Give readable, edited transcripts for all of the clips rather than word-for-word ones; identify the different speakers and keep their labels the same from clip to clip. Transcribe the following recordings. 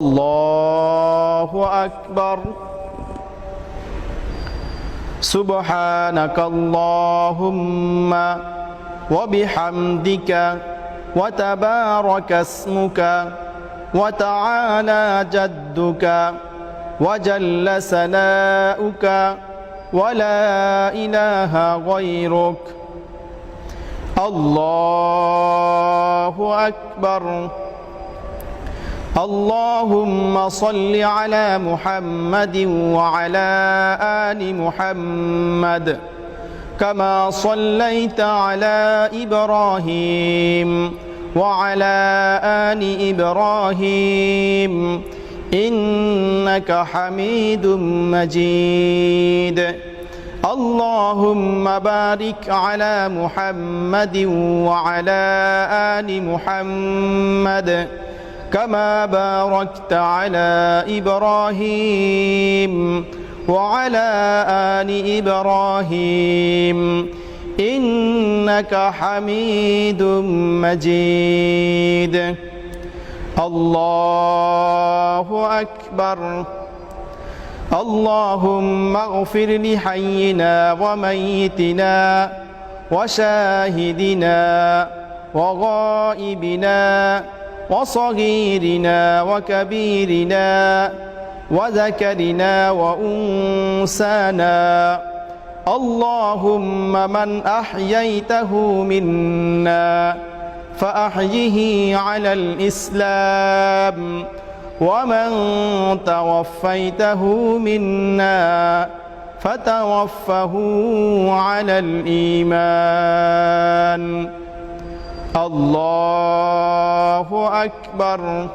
Speaker 1: الله أكبر سبحانك اللهم وبحمدك وتبارك اسمك وتعالى جدك وجل ثناؤك ولا إله غيرك الله أكبر اللهم صل على محمد وعلى آل محمد كما صليت على إبراهيم وعلى آل إبراهيم إنك حميد مجيد اللهم بارك على محمد وعلى آل محمد كما باركت على إبراهيم وعلى آل إبراهيم إنك حميد مجيد الله أكبر اللهم اغفر لحينا وميتنا وشاهدنا وغائبنا وصغيرنا وكبيرنا وذكرنا وأنسانا اللهم من أحييته منا فأحيه على الإسلام ومن توفيته منا فتوفه على الإيمان الله أكبر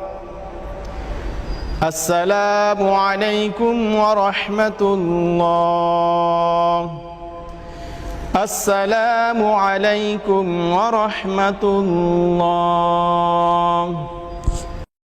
Speaker 1: السلام عليكم ورحمة الله السلام عليكم ورحمة الله